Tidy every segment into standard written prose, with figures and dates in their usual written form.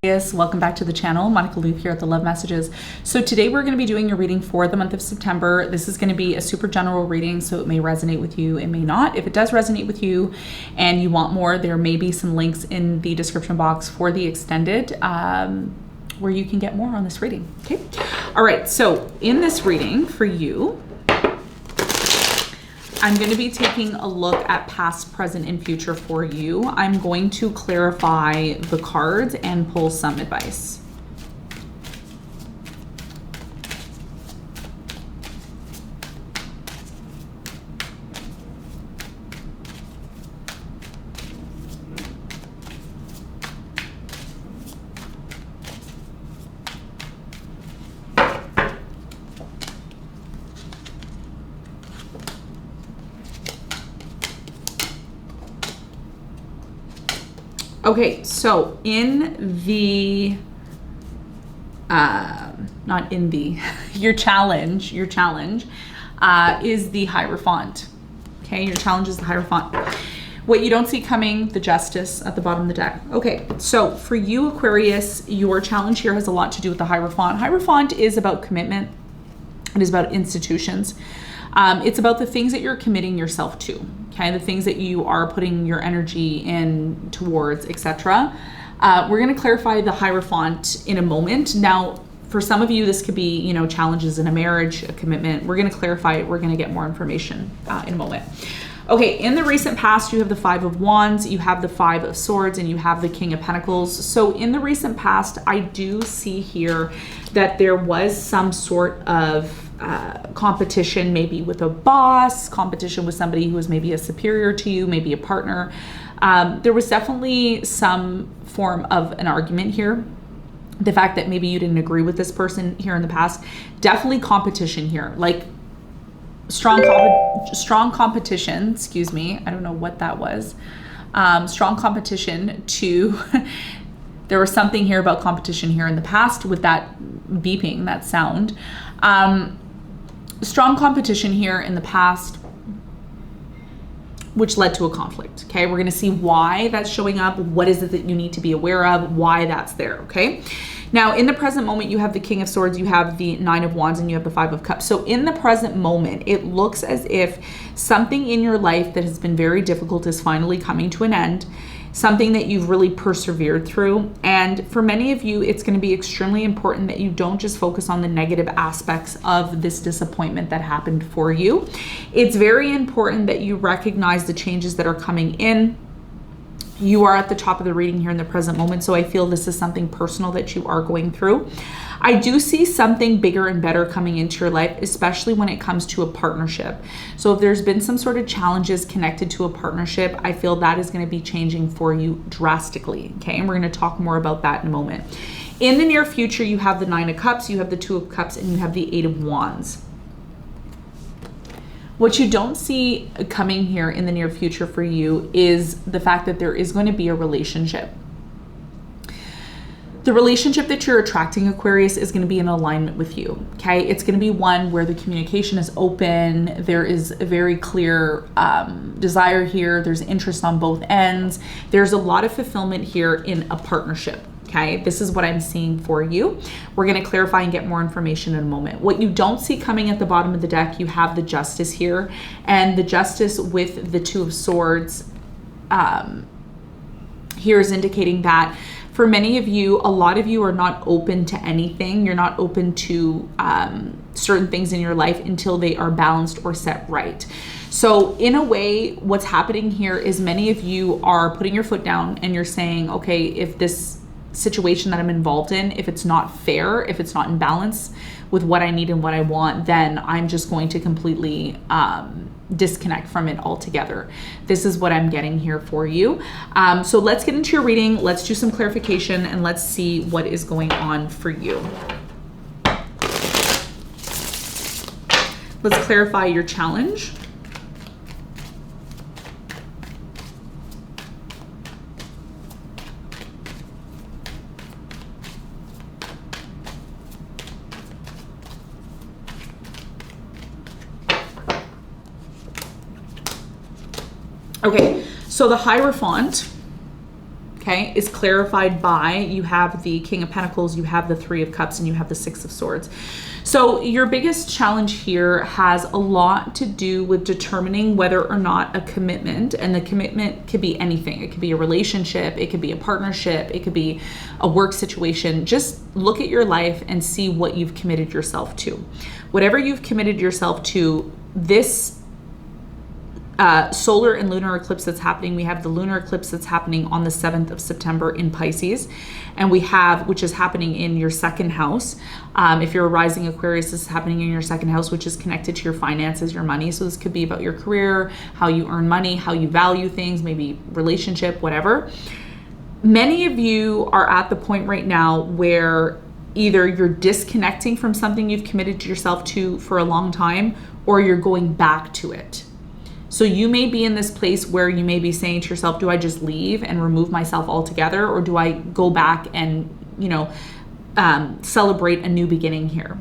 Yes, welcome back to the channel. Monica Loop here at the Love Messages. So today we're going to be doing your reading for the month of September. This is going to be a super general reading, so it may resonate with you, it may not. If it does resonate with you and you want more, there may be some links in the description box for the extended where you can get more on this reading. Okay. All right. So in this reading for you, I'm going to be taking a look at past, present, and future for you. I'm going to clarify the cards and pull some advice. Okay, so in the, not in the, your challenge is the Hierophant. Okay, your challenge is the Hierophant. What you don't see coming, the Justice at the bottom of the deck. Okay, so for you, Aquarius, your challenge here has a lot to do with the Hierophant. Hierophant is about commitment. It is about institutions. It's about the things that you're committing yourself to. Okay, the things that you are putting your energy in towards, etc. We're going to clarify the Hierophant in a moment. Now, for some of you, this could be, you know, challenges in a marriage, a commitment. We're going to clarify it. We're going to get more information in a moment. Okay, in the recent past, you have the Five of Wands, you have the Five of Swords, and you have the King of Pentacles. So in the recent past, I do see here that there was some sort of competition, maybe with a boss, competition with somebody who was maybe a superior to you, maybe a partner. There was definitely some form of an argument here. The fact that maybe you didn't agree with this person here in the past, definitely competition here, like strong competition, excuse me. I don't know what that was. Strong competition to, there was something here about competition here in the past with that beeping, that sound. Strong competition here in the past, which led to a conflict. Okay, we're going to see why that's showing up. What is it that you need to be aware of? Why that's there? Okay. Now, in the present moment, you have the King of Swords, you have the Nine of Wands, and you have the Five of Cups. So in the present moment, it looks as if something in your life that has been very difficult is finally coming to an end. Something that you've really persevered through. And for many of you, it's going to be extremely important that you don't just focus on the negative aspects of this disappointment that happened for you. It's very important that you recognize the changes that are coming in. You are at the top of the reading here in the present moment, so I feel this is something personal that you are going through. I do see something bigger and better coming into your life, especially when it comes to a partnership. So if there's been some sort of challenges connected to a partnership, I feel that is going to be changing for you drastically. Okay, and we're going to talk more about that in a moment. In the near future, you have the Nine of Cups, you have the Two of Cups, and you have the Eight of Wands. What you don't see coming here in the near future for you is the fact that there is going to be a relationship. The relationship that you're attracting, Aquarius, is going to be in alignment with you. Okay, it's going to be one where the communication is open. There is a very clear desire here. There's interest on both ends. There's a lot of fulfillment here in a partnership. Okay, this is what I'm seeing for you. We're going to clarify and get more information in a moment. What you don't see coming at the bottom of the deck, you have the Justice here, and the Justice with the Two of Swords here is indicating that for many of you, a lot of you are not open to anything. You're not open to certain things in your life until they are balanced or set right. So in a way, what's happening here is many of you are putting your foot down and you're saying, okay, if this situation that I'm involved in, if it's not fair, if it's not in balance with what I need and what I want, then I'm just going to completely disconnect from it altogether. This is what I'm getting here for you. So let's get into your reading. Let's do some clarification and let's see what is going on for you. Let's clarify your challenge. Okay, so the Hierophant, okay, is clarified by, you have the King of Pentacles, you have the Three of Cups, and you have the Six of Swords. So your biggest challenge here has a lot to do with determining whether or not a commitment, and the commitment could be anything. It could be a relationship, it could be a partnership, it could be a work situation. Just look at your life and see what you've committed yourself to. Whatever you've committed yourself to, this solar and lunar eclipse that's happening, we have the lunar eclipse that's happening on the 7th of September in Pisces, and we have, which is happening in your second house. If you're a rising Aquarius, this is happening in your second house, which is connected to your finances, your money. So this could be about your career, how you earn money, how you value things, maybe relationship, whatever. Many of you are at the point right now where either you're disconnecting from something you've committed yourself to for a long time, or you're going back to it. So you may be in this place where you may be saying to yourself, do I just leave and remove myself altogether, or do I go back and, celebrate a new beginning here?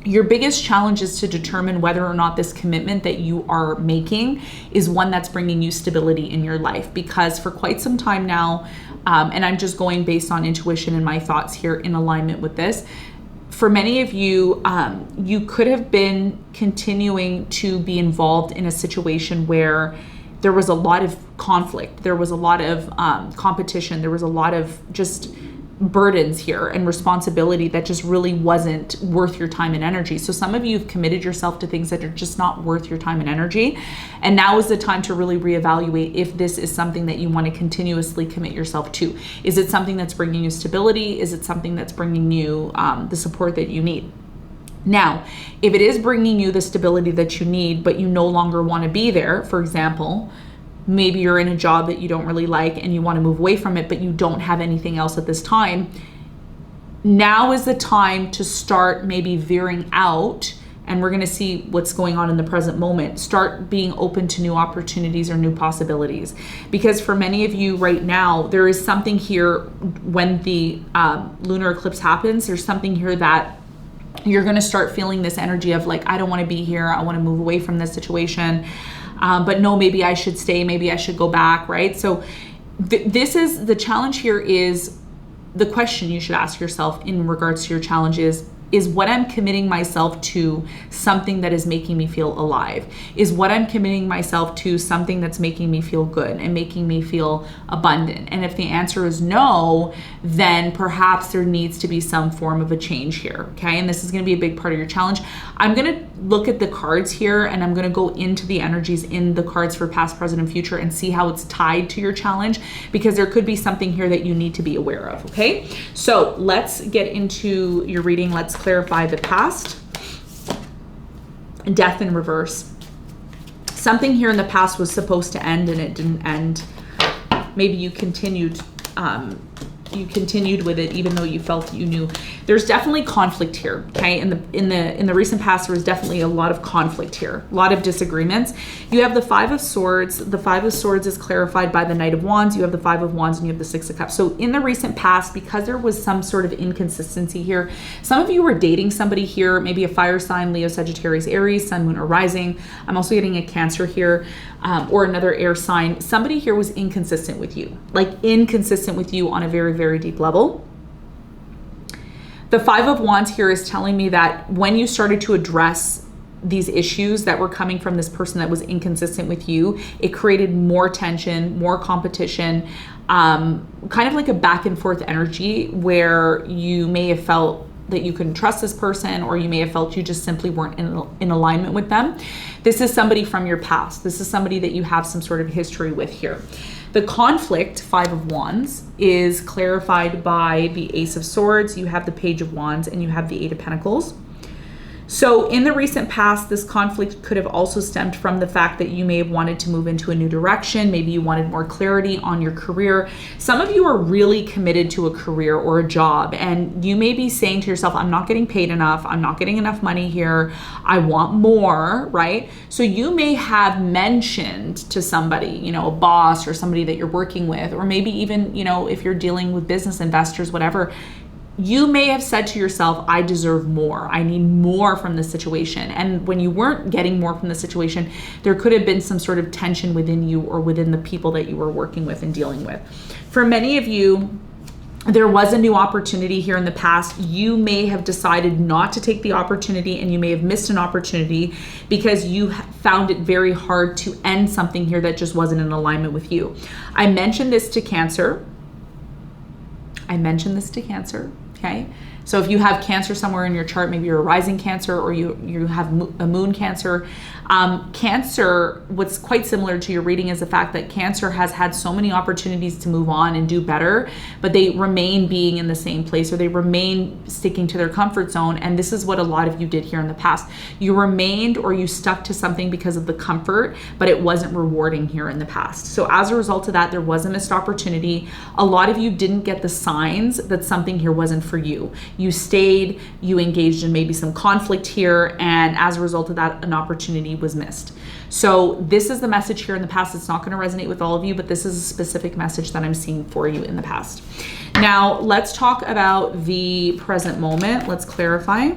Your biggest challenge is to determine whether or not this commitment that you are making is one that's bringing you stability in your life. Because for quite some time now, and I'm just going based on intuition and my thoughts here in alignment with this, for many of you, you could have been continuing to be involved in a situation where there was a lot of conflict, there was a lot of competition, there was a lot of just burdens here and responsibility that just really wasn't worth your time and energy. So some of you have committed yourself to things that are just not worth your time and energy. And now is the time to really reevaluate if this is something that you want to continuously commit yourself to. Is it something that's bringing you stability? Is it something that's bringing you the support that you need? Now, if it is bringing you the stability that you need, but you no longer want to be there, for example, maybe you're in a job that you don't really like and you want to move away from it, but you don't have anything else at this time. Now is the time to start maybe veering out, and we're going to see what's going on in the present moment. Start being open to new opportunities or new possibilities. Because for many of you right now, there is something here when the lunar eclipse happens, there's something here that you're going to start feeling this energy of like, I don't want to be here. I want to move away from this situation. But no, maybe I should stay, maybe I should go back, right? So this is, the challenge here is, the question you should ask yourself in regards to your challenge is what I'm committing myself to something that is making me feel alive? Is what I'm committing myself to something that's making me feel good and making me feel abundant? And if the answer is no, then perhaps there needs to be some form of a change here, okay? And this is gonna be a big part of your challenge. I'm gonna look at the cards here, and I'm gonna go into the energies in the cards for past, present, and future and see how it's tied to your challenge, because there could be something here that you need to be aware of, okay? So let's get into your reading. Let's clarify the past. Death in reverse. Something here in the past was supposed to end and it didn't end. Maybe you continued with it even though you felt you knew. There's definitely conflict here, okay? In the recent past, there was definitely a lot of conflict here, a lot of disagreements. You have the Five of Swords. The Five of Swords is clarified by the Knight of Wands. You have the Five of Wands and you have the Six of Cups. So in the recent past, because there was some sort of inconsistency here, some of you were dating somebody here, maybe a fire sign, Leo, Sagittarius, Aries, Sun, Moon, or Rising. I'm also getting a Cancer here, or another air sign. Somebody here was inconsistent with you, like inconsistent with you on a very, very deep level. The Five of Wands here is telling me that when you started to address these issues that were coming from this person that was inconsistent with you, it created more tension, more competition, kind of like a back and forth energy where you may have felt that you couldn't trust this person, or you may have felt you just simply weren't in alignment with them. This is somebody from your past. This is somebody that you have some sort of history with here. The conflict, Five of Wands, is clarified by the Ace of Swords. You have the Page of Wands and you have the Eight of Pentacles. So in the recent past, this conflict could have also stemmed from the fact that you may have wanted to move into a new direction. Maybe you wanted more clarity on your career. Some of you are really committed to a career or a job, and you may be saying to yourself, I'm not getting paid enough. I'm not getting enough money here. I want more, right? So you may have mentioned to somebody, a boss or somebody that you're working with, or maybe even, if you're dealing with business investors, whatever, you may have said to yourself, I deserve more. I need more from this situation. And when you weren't getting more from the situation, there could have been some sort of tension within you or within the people that you were working with and dealing with. For many of you, there was a new opportunity here in the past. You may have decided not to take the opportunity, and you may have missed an opportunity because you found it very hard to end something here that just wasn't in alignment with you. I mentioned this to Cancer. Okay? So if you have Cancer somewhere in your chart, maybe you're a rising Cancer or you have a moon Cancer. Cancer, what's quite similar to your reading is the fact that Cancer has had so many opportunities to move on and do better, but they remain being in the same place, or they remain sticking to their comfort zone. And this is what a lot of you did here in the past. You remained, or you stuck to something because of the comfort, but it wasn't rewarding here in the past. So as a result of that, there was a missed opportunity. A lot of you didn't get the signs that something here wasn't for you. You stayed, you engaged in maybe some conflict here, and as a result of that, an opportunity was missed. So this is the message here in the past. It's not going to resonate with all of you, but this is a specific message that I'm seeing for you in the past. Now, let's talk about the present moment. Let's clarify.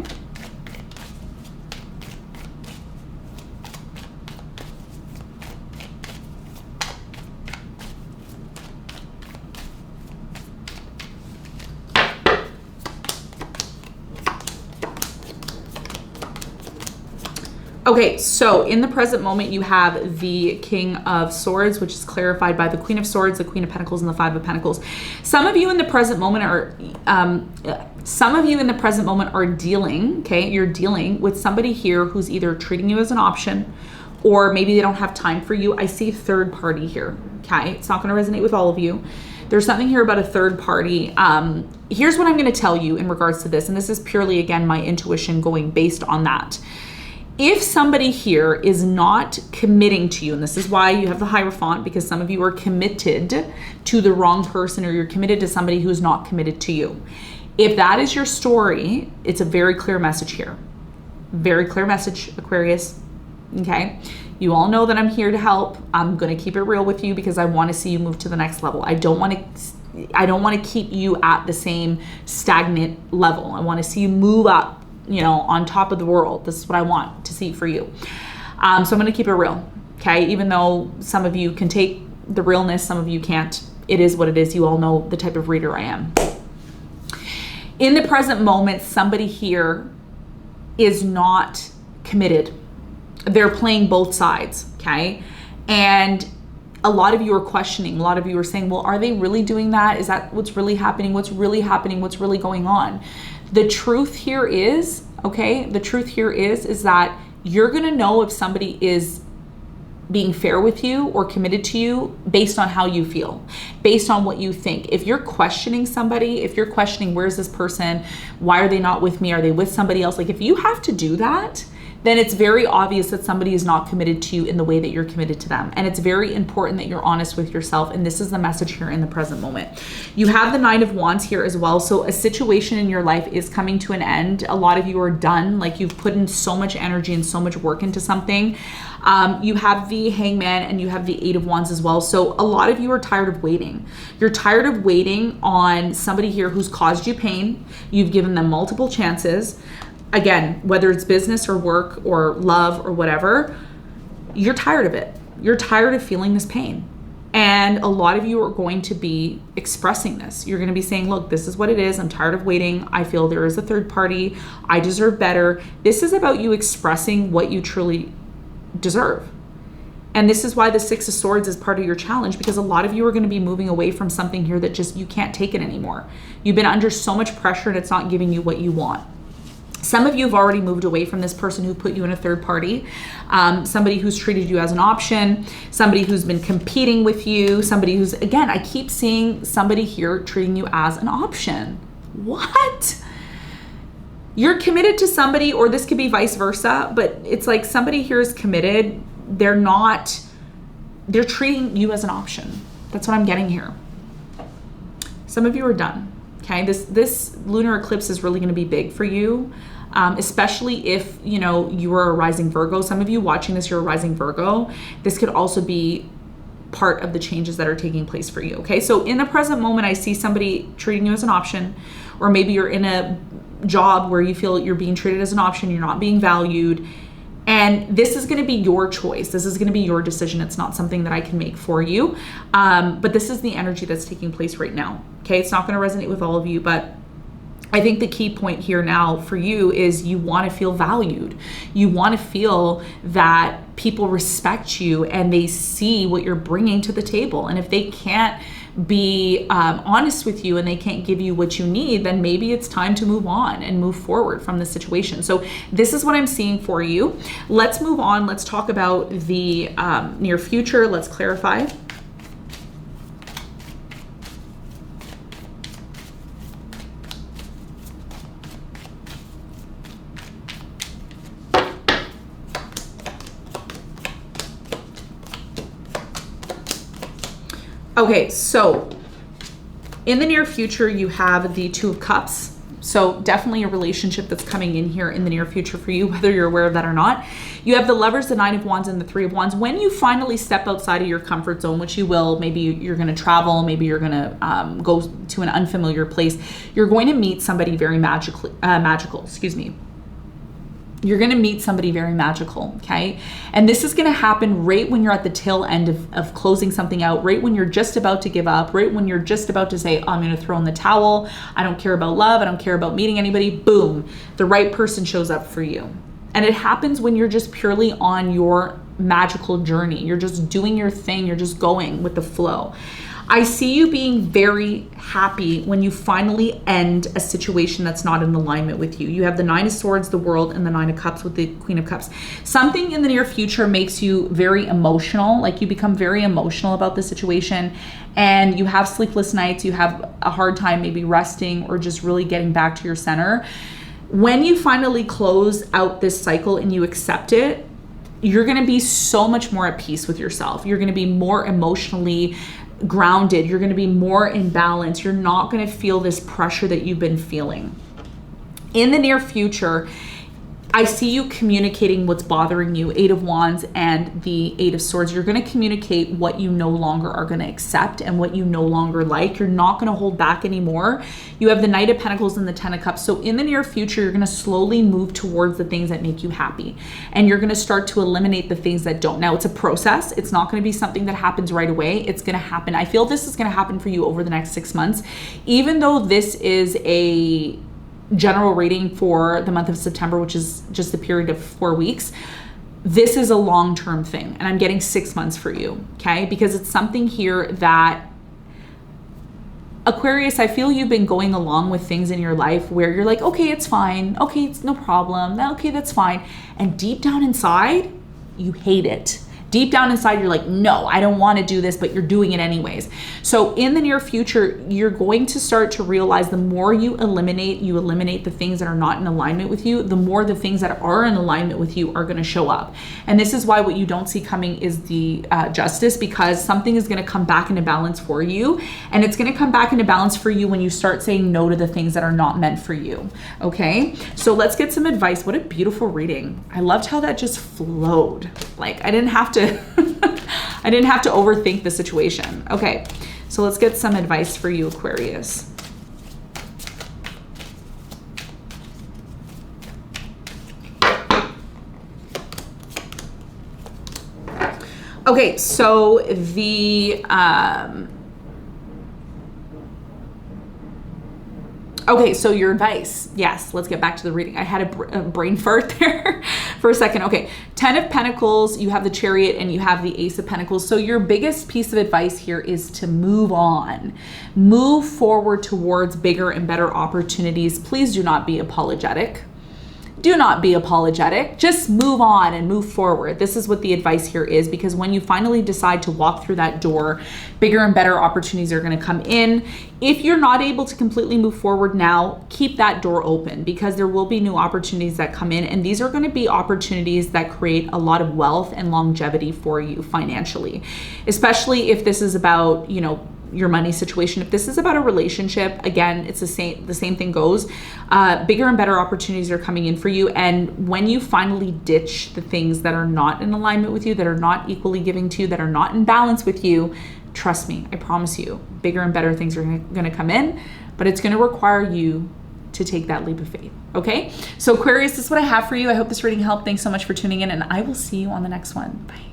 Okay, so in the present moment, you have the King of Swords, which is clarified by the Queen of Swords, the Queen of Pentacles, and the Five of Pentacles. Some of you in the present moment are dealing, okay, you're dealing with somebody here who's either treating you as an option, or maybe they don't have time for you. I see third party here, okay? It's not going to resonate with all of you. There's something here about a third party. Here's what I'm going to tell you in regards to this, and this is purely, again, my intuition going based on that. If somebody here is not committing to you, and this is why you have the Hierophant, because some of you are committed to the wrong person, or you're committed to somebody who's not committed to you. If that is your story, it's a very clear message here. Very clear message, Aquarius. Okay? You all know that I'm here to help. I'm going to keep it real with you because I want to see you move to the next level. I don't want to keep you at the same stagnant level. I want to see you move up, you know, on top of the world. This is what I want to see for you. So I'm going to keep it real, okay? Even though some of you can take the realness, some of you can't. It is what it is. You all know the type of reader I am. In the present moment, somebody here is not committed. They're playing both sides, okay? And a lot of you are questioning. A lot of you are saying, well, are they really doing that? Is that what's really happening? What's really happening? What's really going on? The truth here is, okay, the truth here is that you're going to know if somebody is being fair with you or committed to you based on how you feel, based on what you think. If you're questioning somebody, if you're questioning, where's this person? Why are they not with me? Are they with somebody else? Like, if you have to do that, then it's very obvious that somebody is not committed to you in the way that you're committed to them. And it's very important that you're honest with yourself. And this is the message here in the present moment. You have the Nine of Wands here as well. So a situation in your life is coming to an end. A lot of you are done. Like, you've put in so much energy and so much work into something. You have the Hangman and you have the Eight of Wands as well. So a lot of you are tired of waiting. You're tired of waiting on somebody here who's caused you pain. You've given them multiple chances. Again, whether it's business or work or love or whatever, you're tired of it. You're tired of feeling this pain. And a lot of you are going to be expressing this. You're going to be saying, look, this is what it is. I'm tired of waiting. I feel there is a third party. I deserve better. This is about you expressing what you truly deserve. And this is why the Six of Swords is part of your challenge, because a lot of you are going to be moving away from something here that just, you can't take it anymore. You've been under so much pressure and it's not giving you what you want. Some of you have already moved away from this person who put you in a third party, somebody who's treated you as an option, somebody who's been competing with you, somebody who's, again, I keep seeing somebody here treating you as an option. What? You're committed to somebody, or this could be vice versa, but it's like somebody here is committed. They're treating you as an option. That's what I'm getting here. Some of you are done. Okay, this lunar eclipse is really going to be big for you, especially if, you know, you are a rising Virgo. Some of you watching this, you're a rising Virgo. This could also be part of the changes that are taking place for you. Okay, so in the present moment, I see somebody treating you as an option, or maybe you're in a job where you feel you're being treated as an option, you're not being valued. And this is going to be your choice. This is going to be your decision. It's not something that I can make for you. But this is the energy that's taking place right now. Okay. It's not going to resonate with all of you, but I think the key point here now for you is you want to feel valued. You want to feel that people respect you and they see what you're bringing to the table. And if they can't be honest with you and they can't give you what you need, then maybe it's time to move on and move forward from the situation. So this is what I'm seeing for you. Let's move on. Let's talk about the near future. Let's clarify. Okay, so in the near future, you have the Two of Cups. So definitely a relationship that's coming in here in the near future for you, whether you're aware of that or not. You have the Lovers, the Nine of Wands, and the Three of Wands. When you finally step outside of your comfort zone, which you will, maybe you're going to travel, maybe you're going to go to an unfamiliar place, you're going to meet somebody very magical, You're going to meet somebody very magical, okay? And this is going to happen right when you're at the tail end of closing something out, right when you're just about to give up, right when you're just about to say, I'm going to throw in the towel. I don't care about love. I don't care about meeting anybody. Boom, the right person shows up for you. And it happens when you're just purely on your magical journey. You're just doing your thing. You're just going with the flow. I see you being very happy when you finally end a situation that's not in alignment with you. You have the Nine of Swords, the World, and the Nine of Cups with the Queen of Cups. Something in the near future makes you very emotional, like you become very emotional about the situation and you have sleepless nights, you have a hard time maybe resting or just really getting back to your center. When you finally close out this cycle and you accept it, you're going to be so much more at peace with yourself. You're going to be more emotionally grounded. You're going to be more in balance. You're not going to feel this pressure that you've been feeling. In the near future, I see you communicating what's bothering you. Eight of Wands and the Eight of Swords. You're going to communicate what you no longer are going to accept and what you no longer like. You're not going to hold back anymore. You have the Knight of Pentacles and the Ten of Cups. So in the near future, you're going to slowly move towards the things that make you happy. And you're going to start to eliminate the things that don't. Now, it's a process. It's not going to be something that happens right away. It's going to happen. I feel this is going to happen for you over the next 6 months. Even though this is a general reading for the month of September, which is just a period of 4 weeks, this is a long-term thing. And I'm getting 6 months for you, okay? Because it's something here that Aquarius, I feel you've been going along with things in your life where you're like, okay, it's fine. Okay, it's no problem. Okay, that's fine. And deep down inside, you hate it. Deep down inside, you're like, no, I don't want to do this, but you're doing it anyways. So in the near future, you're going to start to realize the more you eliminate the things that are not in alignment with you, the more the things that are in alignment with you are going to show up. And this is why what you don't see coming is the Justice, because something is going to come back into balance for you. And it's going to come back into balance for you when you start saying no to the things that are not meant for you. Okay, so let's get some advice. What a beautiful reading. I loved how that just flowed. Like I didn't have to I didn't have to overthink the situation. Okay, so let's get some advice for you, Aquarius. Okay, so the okay, so your advice. Yes, let's get back to the reading. I had a brain fart there for a second. Okay, 10 of Pentacles, you have the Chariot, and you have the Ace of Pentacles. So your biggest piece of advice here is to move on. Move forward towards bigger and better opportunities. Please do not be apologetic. Do not be apologetic. Just move on and move forward. This is what the advice here is, because when you finally decide to walk through that door, bigger and better opportunities are going to come in. If you're not able to completely move forward now, keep that door open, because there will be new opportunities that come in. And these are going to be opportunities that create a lot of wealth and longevity for you financially, especially if this is about, you know, your money situation. If this is about a relationship, again, it's the same thing goes. Bigger and better opportunities are coming in for you. And when you finally ditch the things that are not in alignment with you, that are not equally giving to you, that are not in balance with you, trust me, I promise you, bigger and better things are going to come in, but it's going to require you to take that leap of faith. Okay? So Aquarius, this is what I have for you. I hope this reading helped. Thanks so much for tuning in, and I will see you on the next one. Bye.